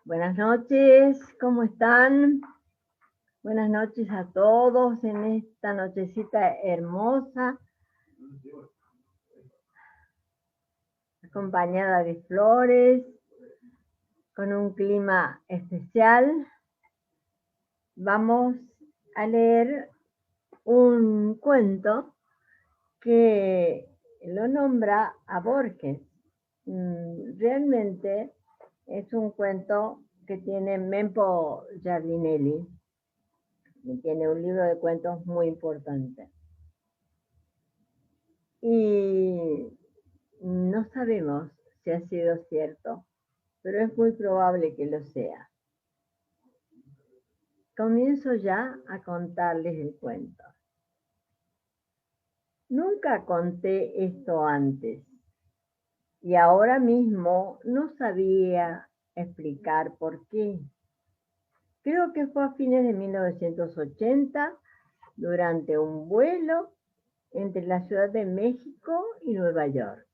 Buenas noches, ¿cómo están? Buenas noches a todos en esta nochecita hermosa, acompañada de flores, con un clima especial. Vamos a leer un cuento que lo nombra a Borges. Realmente es un cuento que tiene Mempo Giardinelli, y tiene un libro de cuentos muy importante. Y no sabemos si ha sido cierto, pero es muy probable que lo sea. Comienzo ya a contarles el cuento. Nunca conté esto antes y ahora mismo no sabía explicar por qué. Creo que fue a fines de 1980, durante un vuelo entre la Ciudad de México y Nueva York.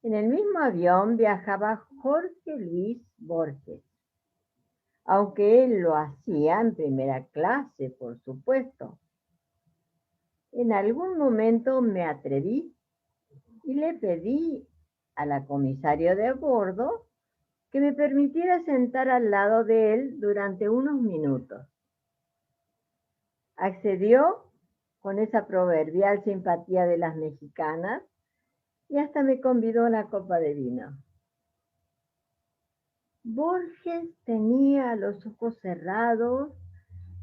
En el mismo avión viajaba Jorge Luis Borges, aunque él lo hacía en primera clase, por supuesto. En algún momento me atreví y le pedí a la comisaria de a bordo que me permitiera sentar al lado de él durante unos minutos. Accedió con esa proverbial simpatía de las mexicanas y hasta me convidó a una copa de vino. Borges tenía los ojos cerrados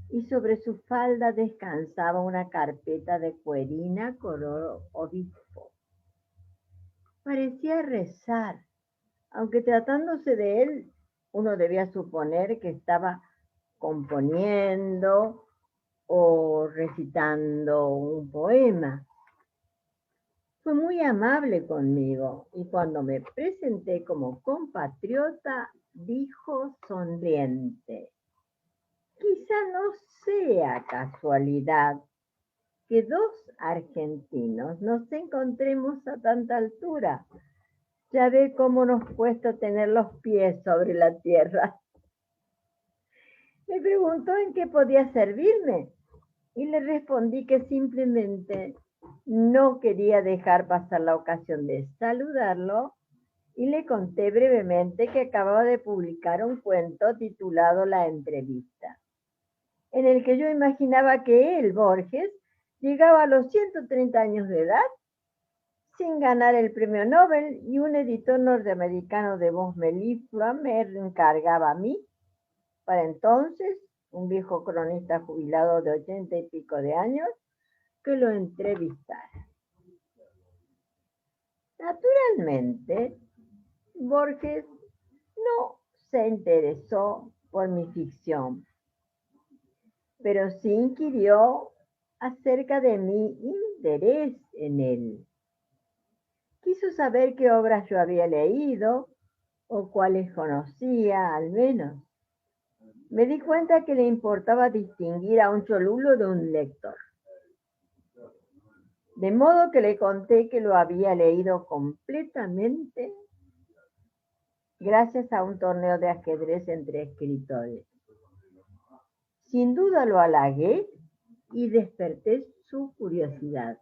y sobre su falda descansaba una carpeta de cuerina color obispo. Parecía rezar, aunque tratándose de él, uno debía suponer que estaba componiendo o recitando un poema. Fue muy amable conmigo y cuando me presenté como compatriota, dijo sonriente: quizá no sea casualidad que dos argentinos nos encontremos a tanta altura. Ya ve cómo nos cuesta tener los pies sobre la tierra. Me preguntó en qué podía servirme y le respondí que simplemente no quería dejar pasar la ocasión de saludarlo y le conté brevemente que acababa de publicar un cuento titulado La entrevista, en el que yo imaginaba que él, Borges, llegaba a los 130 años de edad sin ganar el premio Nobel y un editor norteamericano de voz meliflua me encargaba a mí, para entonces un viejo cronista jubilado de 80 y pico de años, que lo entrevistara. Naturalmente, Borges no se interesó por mi ficción, pero sí inquirió acerca de mi interés en él. Quiso saber qué obras yo había leído o cuáles conocía, al menos. Me di cuenta que le importaba distinguir a un cholulo de un lector. De modo que le conté que lo había leído completamente gracias a un torneo de ajedrez entre escritores. Sin duda lo halagué y desperté su curiosidad.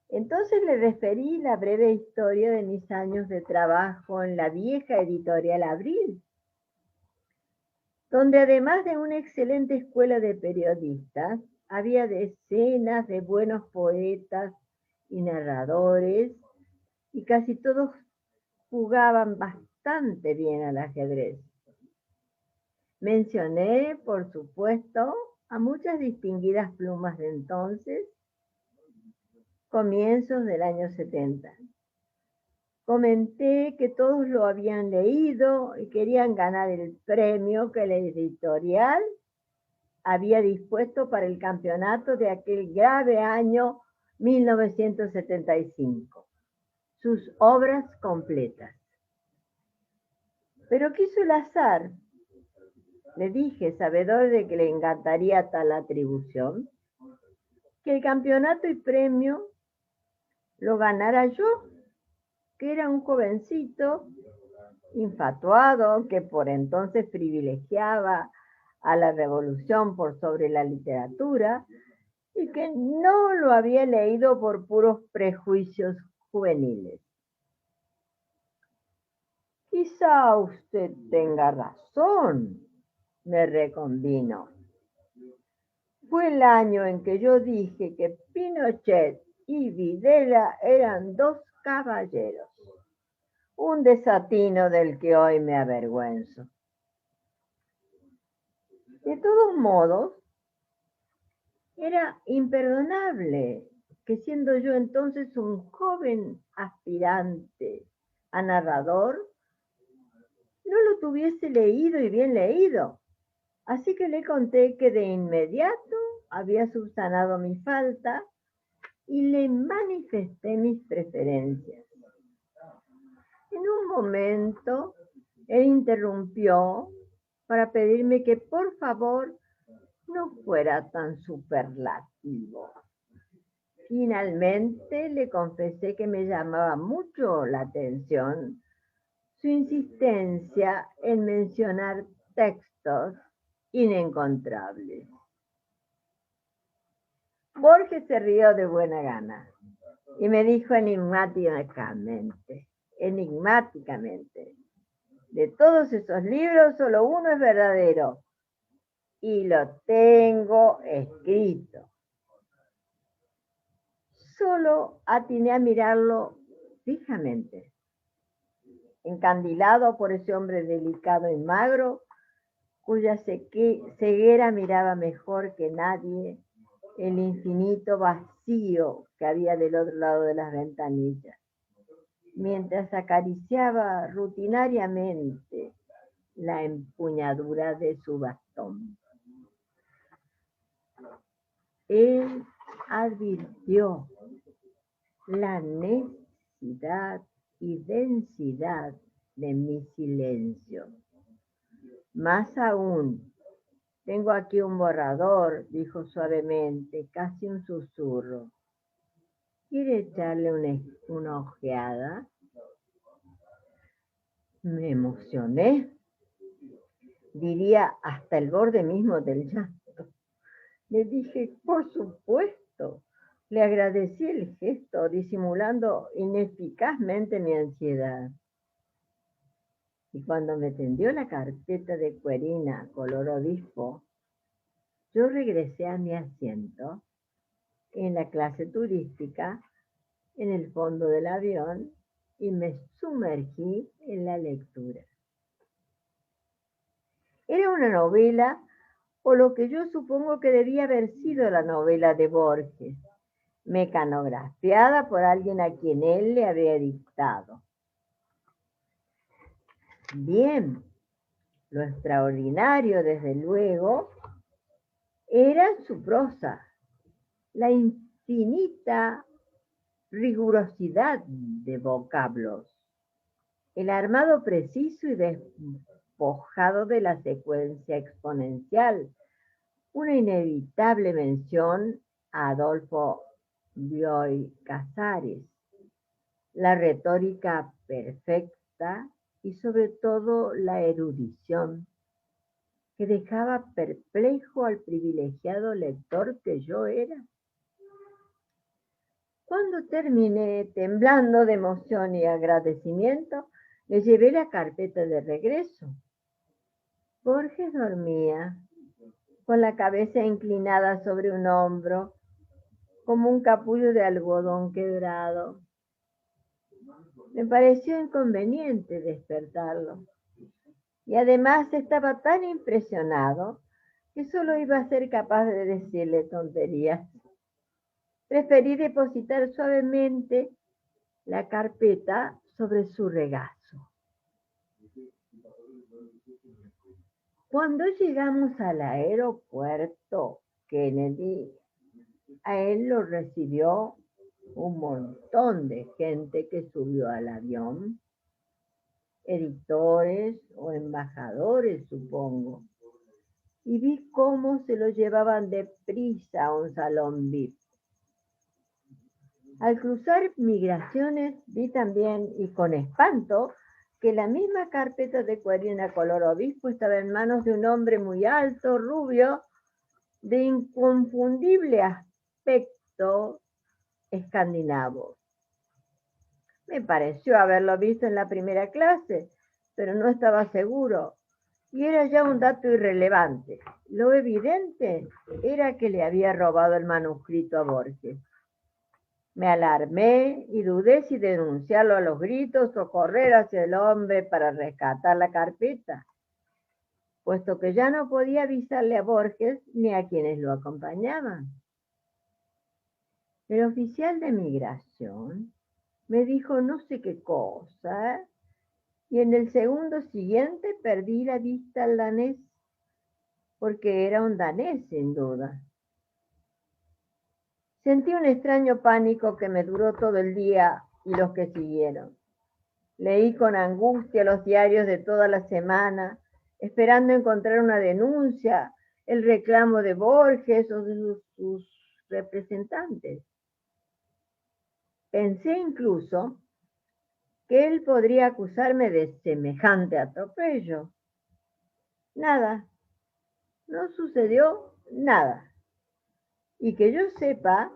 Entonces le referí la breve historia de mis años de trabajo en la vieja editorial Abril, donde además de una excelente escuela de periodistas, había decenas de buenos poetas y narradores, y casi todos jugaban bastante bien al ajedrez. Mencioné, por supuesto, a muchas distinguidas plumas de entonces, comienzos del año 70. Comenté que todos lo habían leído y querían ganar el premio que la editorial había dispuesto para el campeonato de aquel grave año 1975, sus obras completas. Pero quiso el azar, le dije, sabedor de que le encantaría tal atribución, que el campeonato y premio lo ganara yo, que era un jovencito infatuado que por entonces privilegiaba a la revolución por sobre la literatura y que no lo había leído por puros prejuicios juveniles. Quizá usted tenga razón, me reconvino. Fue el año en que yo dije que Pinochet y Videla eran dos caballeros, un desatino del que hoy me avergüenzo. De todos modos, era imperdonable que siendo yo entonces un joven aspirante a narrador, no lo tuviese leído y bien leído. Así que le conté que de inmediato había subsanado mi falta y le manifesté mis preferencias. En un momento, él interrumpió para pedirme que por favor no fuera tan superlativo. Finalmente le confesé que me llamaba mucho la atención su insistencia en mencionar textos inencontrables. Borges se rió de buena gana y me dijo enigmáticamente, de todos esos libros solo uno es verdadero y lo tengo escrito. Solo atiné a mirarlo fijamente, encandilado por ese hombre delicado y magro, cuya ceguera miraba mejor que nadie el infinito vacío que había del otro lado de las ventanillas, mientras acariciaba rutinariamente la empuñadura de su bastón. Él advirtió la necesidad y densidad de mi silencio. Más aún, tengo aquí un borrador, dijo suavemente, casi un susurro. ¿Quiere echarle una ojeada? Me emocioné, diría hasta el borde mismo del llanto. Le dije, por supuesto. Le agradecí el gesto, disimulando ineficazmente mi ansiedad. Y cuando me tendió la carpeta de cuerina color obispo, yo regresé a mi asiento en la clase turística, en el fondo del avión, y me sumergí en la lectura. Era una novela, o lo que yo supongo que debía haber sido la novela de Borges, mecanografiada por alguien a quien él le había dictado. Bien, lo extraordinario, desde luego, era su prosa, la infinita rigurosidad de vocablos, el armado preciso y despojado de la secuencia exponencial, una inevitable mención a Adolfo Bioy Casares, la retórica perfecta y sobre todo la erudición que dejaba perplejo al privilegiado lector que yo era. Cuando terminé, temblando de emoción y agradecimiento, le llevé la carpeta de regreso. Borges dormía, con la cabeza inclinada sobre un hombro, como un capullo de algodón quebrado. Me pareció inconveniente despertarlo, y además estaba tan impresionado que solo iba a ser capaz de decirle tonterías. Preferí depositar suavemente la carpeta sobre su regazo. Cuando llegamos al aeropuerto Kennedy, a él lo recibió un montón de gente que subió al avión, editores o embajadores, supongo, y vi cómo se lo llevaban deprisa a un salón VIP. Al cruzar Migraciones vi también, y con espanto, que la misma carpeta de cuerina color obispo estaba en manos de un hombre muy alto, rubio, de inconfundible aspecto escandinavo. Me pareció haberlo visto en la primera clase, pero no estaba seguro, y era ya un dato irrelevante. Lo evidente era que le había robado el manuscrito a Borges. Me alarmé y dudé si denunciarlo a los gritos o correr hacia el hombre para rescatar la carpeta, puesto que ya no podía avisarle a Borges ni a quienes lo acompañaban. El oficial de migración me dijo no sé qué cosa, y en el segundo siguiente perdí la vista al danés, porque era un danés sin duda. Sentí un extraño pánico que me duró todo el día y los que siguieron. Leí con angustia los diarios de toda la semana, esperando encontrar una denuncia, el reclamo de Borges o de sus representantes. Pensé incluso que él podría acusarme de semejante atropello. Nada, no sucedió nada. Y que yo sepa,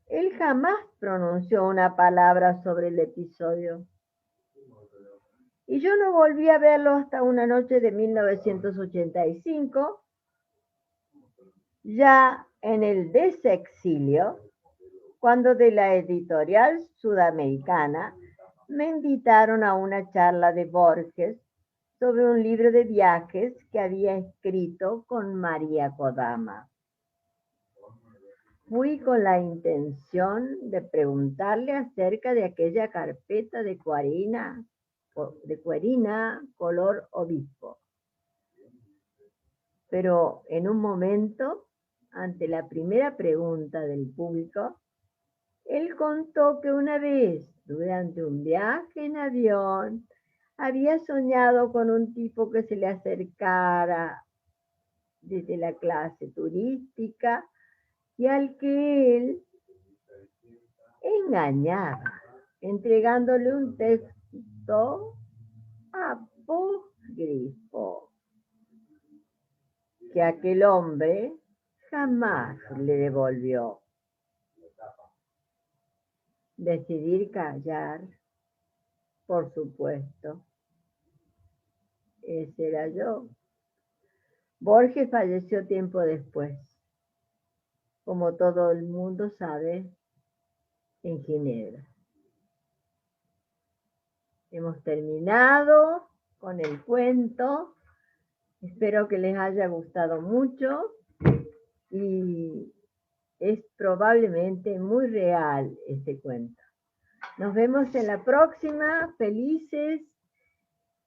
él jamás pronunció una palabra sobre el episodio. Y yo no volví a verlo hasta una noche de 1985, ya en el desexilio, cuando de la editorial sudamericana me invitaron a una charla de Borges sobre un libro de viajes que había escrito con María Kodama. Fui con la intención de preguntarle acerca de aquella carpeta de cuerina color obispo. Pero en un momento, ante la primera pregunta del público, él contó que una vez, durante un viaje en avión, había soñado con un tipo que se le acercara desde la clase turística y al que él engañaba, entregándole un texto apócrifo que aquel hombre jamás le devolvió. Decidir callar, por supuesto. Ese era yo. Borges falleció tiempo después, como todo el mundo sabe, en Ginebra. Hemos terminado con el cuento. Espero que les haya gustado mucho y es probablemente muy real este cuento. Nos vemos en la próxima. Felices,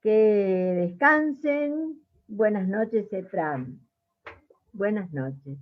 que descansen. Buenas noches, Efraín. Buenas noches.